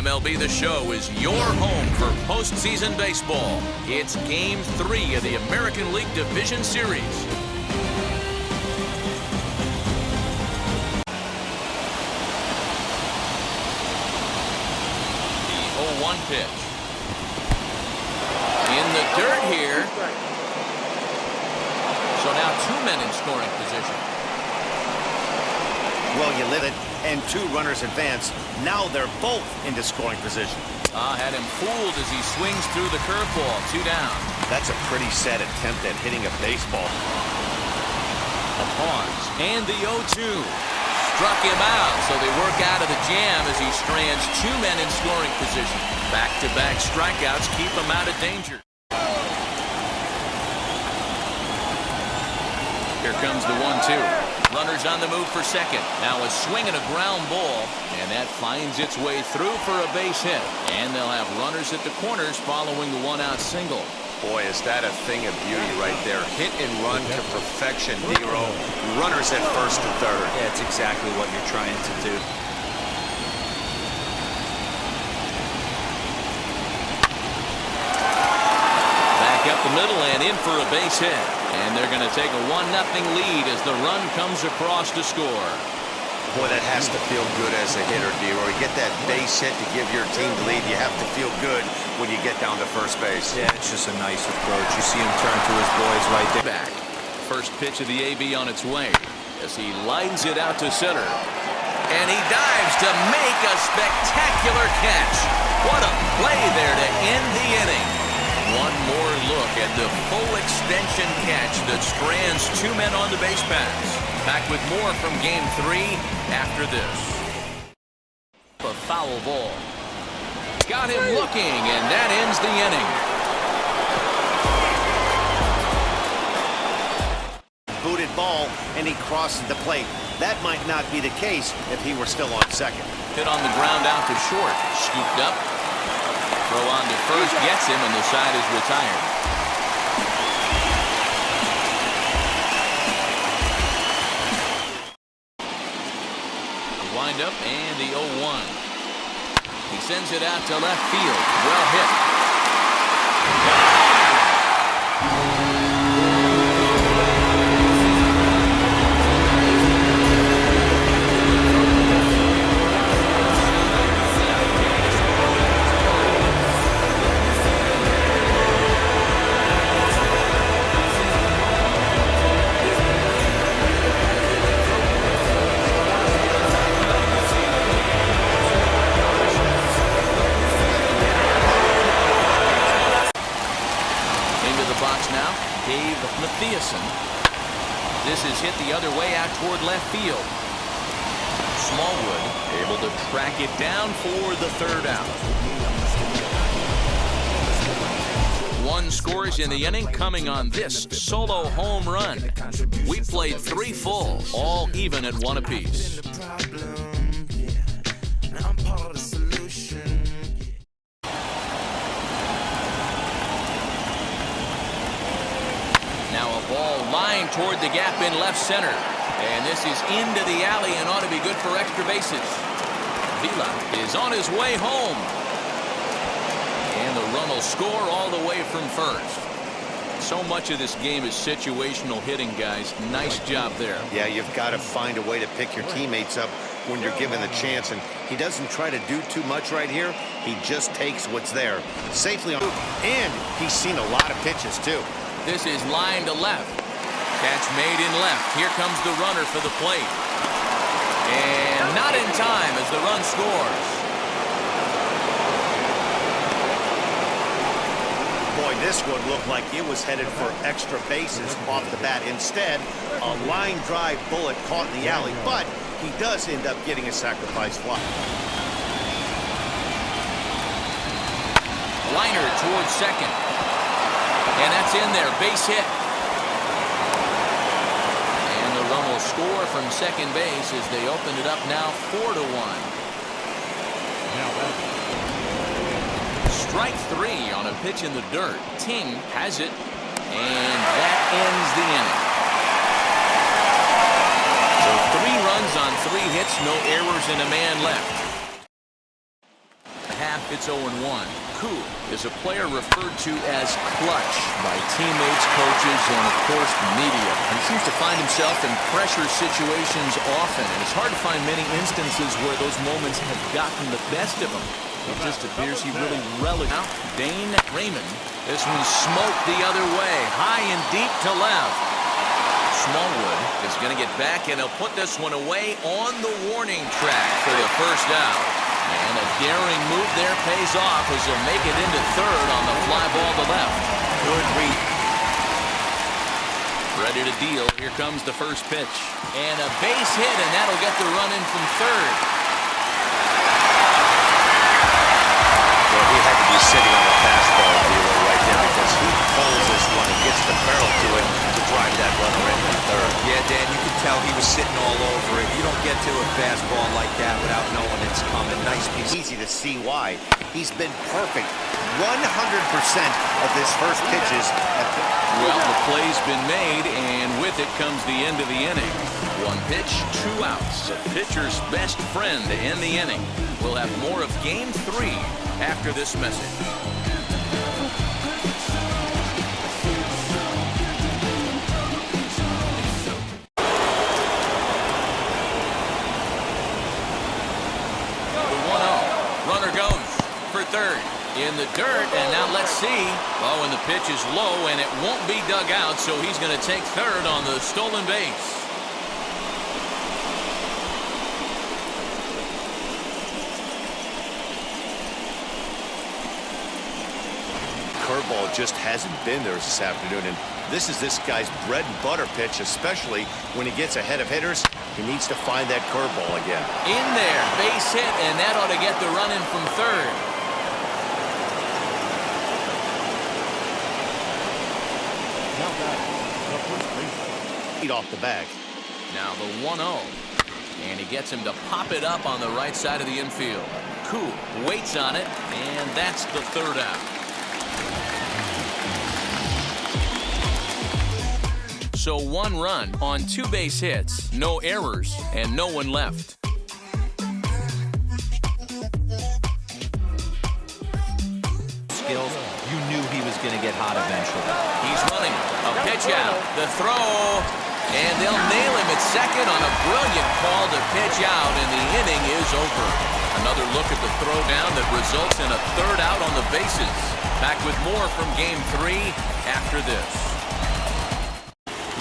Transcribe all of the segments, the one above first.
MLB The Show is your home for postseason baseball. It's Game 3 of the American League Division Series. The 0-1 pitch. In the dirt here. So now two men in scoring position. Well, you live it, and two runners advance. Now they're both into scoring position. Had him fooled as he swings through the curveball. 2 down. That's a pretty sad attempt at hitting a baseball. A pause, and the 0-2. Struck him out, so they work out of the jam as he strands two men in scoring position. Back-to-back strikeouts keep him out of danger. Here comes the 1-2. Runners on the move for second. Now a swing and a ground ball, and that finds its way through for a base hit. And they'll have runners at the corners following the one-out single. Boy, is that a thing of beauty right there. Hit and run to perfection, Nero. Runners at first and third. Yeah, it's exactly what you're trying to do. Back up the middle and in for a base hit. And they're going to take a 1-0 lead as the run comes across to score. Boy, that has to feel good as a hitter, Nero. You get that base hit to give your team the lead. You have to feel good when you get down to first base. Yeah, it's just a nice approach. You see him turn to his boys right there. Back. First pitch of the AB on its way as he lines it out to center. And he dives to make a spectacular catch. What a play there to end the inning. One more look at the full extension catch that strands two men on the base paths. Back with more from Game 3 after this. A foul ball. Got him looking, and that ends the inning. Booted ball, and he crosses the plate. That might not be the case if he were still on second. Hit on the ground out to short. Scooped up. Throw on to first, gets him, and the side is retired. The windup and the 0-1. He sends it out to left field. Well hit. This is hit the other way out toward left field. Smallwood able to track it down for the third out. One scores in the inning coming on this solo home run. We played 3 full, all even at 1 apiece. Line toward the gap in left center. And this is into the alley and ought to be good for extra bases. Vila is on his way home. And the run will score all the way from first. So much of this game is situational hitting, guys. Nice job there. Yeah, you've got to find a way to pick your teammates up when you're given the chance. And he doesn't try to do too much right here. He just takes what's there safely on. And he's seen a lot of pitches, too. This is line to left. Catch made in left. Here comes the runner for the plate. And not in time as the run scores. Boy, this one looked like it was headed for extra bases off the bat. Instead, a line drive bullet caught in the alley, but he does end up getting a sacrifice fly. Liner towards second. And that's in there. Base hit. Run will score from second base as they open it up now 4-1. Strike 3 on a pitch in the dirt. Ting has it, and that ends the inning. So 3 runs on 3 hits, no errors, and a man left. half, it's 0-1. Cool is a player referred to as clutch by teammates, coaches, and of course the media. He seems to find himself in pressure situations often, and it's hard to find many instances where those moments have gotten the best of him. It just appears he really relishes. Now, Dane Raymond. This one smoked the other way, high and deep to left. Smallwood is going to get back, and he'll put this one away on the warning track for the first out. And a daring move there pays off as he'll make it into third on the fly ball to left. Good read. Ready to deal. Here comes the first pitch. And a base hit, and that'll get the run in from third. Well, he had to be sitting on the fastball dealer right there because he pulls this one and gets the barrel to it to drive that runner in from third. Yeah, Dan, you can tell he was sitting all over it. You don't get to a fastball like that without knowing it's coming. Nice piece. Easy to see why. He's been perfect. 100% of his first pitches have been... Well, the play's been made, and with it comes the end of the inning. One pitch, 2 outs. A pitcher's best friend to end the inning. We'll have more of Game 3 after this message. The 1-0. Runner goes for third. In the dirt, and now let's see. Oh, and the pitch is low, and it won't be dug out, so he's going to take third on the stolen base. Curveball just hasn't been there this afternoon, and this is this guy's bread and butter pitch, especially when he gets ahead of hitters. He needs to find that curveball again. In there, base hit, and that ought to get the run in from third. Off the bag. Now the 1-0. And he gets him to pop it up on the right side of the infield. Cool waits on it, and that's the third out. So 1 run on 2 base hits, no errors, and no one left. Skills, you knew he was going to get hot eventually. He's running. A pitch out. The throw. And they'll nail him at second on a brilliant call to pitch out, and the inning is over. Another look at the throw down that results in a third out on the bases. Back with more from Game 3 after this.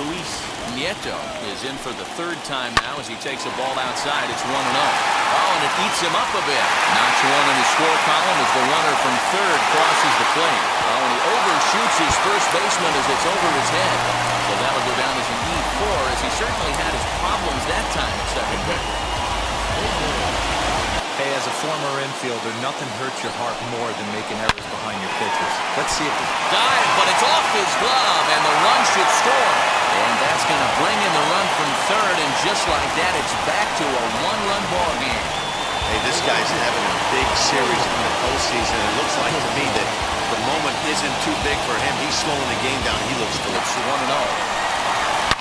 Luis Nieto is in for the third time now as he takes a ball outside. It's 1-0. Oh, and it eats him up a bit. Notch one in the score column as the runner from third crosses the plate. Oh, and he overshoots his first baseman as it's over his head. So that'll go down as an E4, as he certainly had his problems that time at second base. Hey, as a former infielder, nothing hurts your heart more than making errors behind your pitches. Let's see if it's... Dive, but it's off his glove, and the run should score. And that's going to bring in the run from third, and just like that, it's back to a 1-run ball game. Hey, this guy's having a big series in the postseason. It looks like to me that the moment isn't too big for him. He's slowing the game down. He looks good. It's 1-0.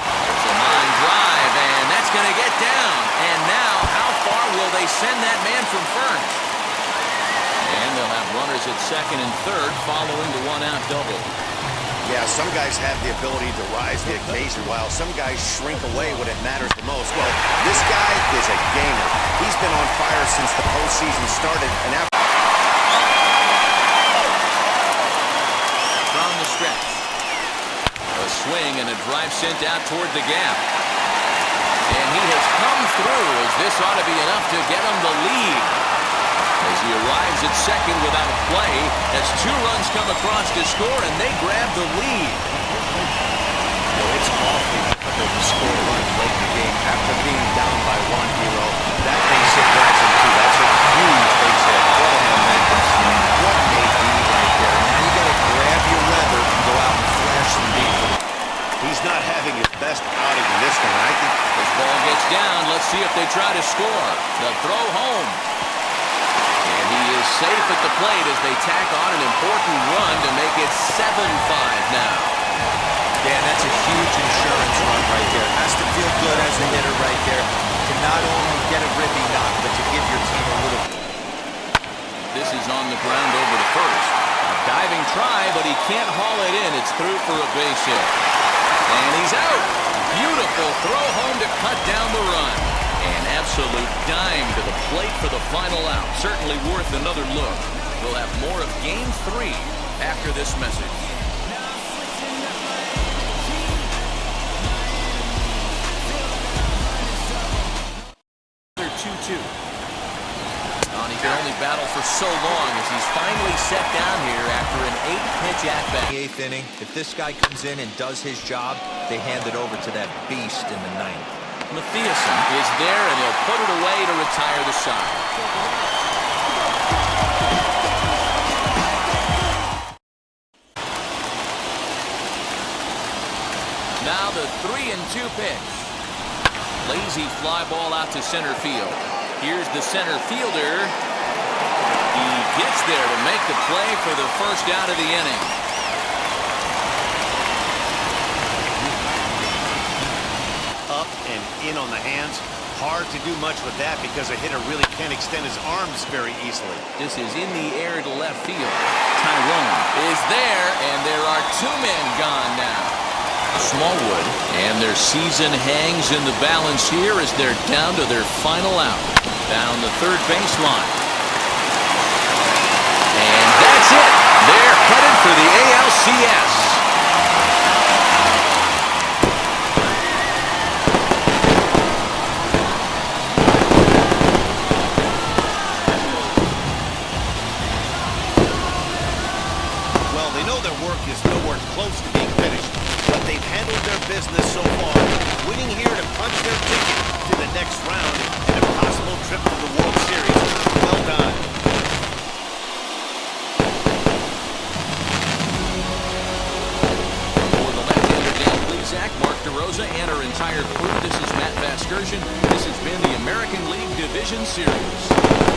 It's a line drive, and that's going to get down. And now, how far will they send that man from first? And they'll have runners at second and third following the 1-out double. Yeah, some guys have the ability to rise the occasion, while some guys shrink away when it matters the most. Well, this guy is a gamer. He's been on fire since the postseason started, and after... From the stretch. A swing and a drive sent out toward the gap. And he has come through, as this ought to be enough to get him the lead. As he arrives at second without a play, as 2 runs come across to score, and they grab the lead. Well, it's awfully difficult to score runs late in the game after being down by 1, Hero. That base hit drives him too. That's a huge base hit. What a momentum swing. What a lead right there. Now you got to grab your leather and go out and flash some deep. He's not having his best outing in this one. I think this ball gets down. Let's see if they try to score. The throw home. And he is safe at the plate as they tack on an important run to make it 7-5 now. Dan, that's a huge insurance run right there. Has to feel good as a hitter right there to not only get a ripping knock, but to give your team a little... This bases on the ground over to first. A diving try, but he can't haul it in. It's through for a base hit. And he's out. Beautiful throw home to cut down the run. An absolute dime to the plate for the final out. Certainly worth another look. We'll have more of Game 3 after this message. 2-2. He can only battle for so long as he's finally set down here after an 8-pitch at-bat. The 8th inning, if this guy comes in and does his job, they hand it over to that beast in the 9th. Mathiasen is there, and he'll put it away to retire the side. Now the 3-2 pitch. Lazy fly ball out to center field. Here's the center fielder. He gets there to make the play for the first out of the inning. Up and in on the hands. Hard to do much with that because a hitter really can't extend his arms very easily. This is in the air to left field. Tyrone is there, and there are 2 men gone now. Smallwood, and their season hangs in the balance here as they're down to their final out. Down the third baseline. And that's it. They're headed for the ALCS. Well, they know their work is nowhere close to being finished, but they've handled their business so far, winning here to punch their ticket to the next round and a possible trip to the World Series. Well done. For the left-hander Dan Plesac, Mark DeRosa, and our entire crew, this is Matt Vasgersian. This has been the American League Division Series.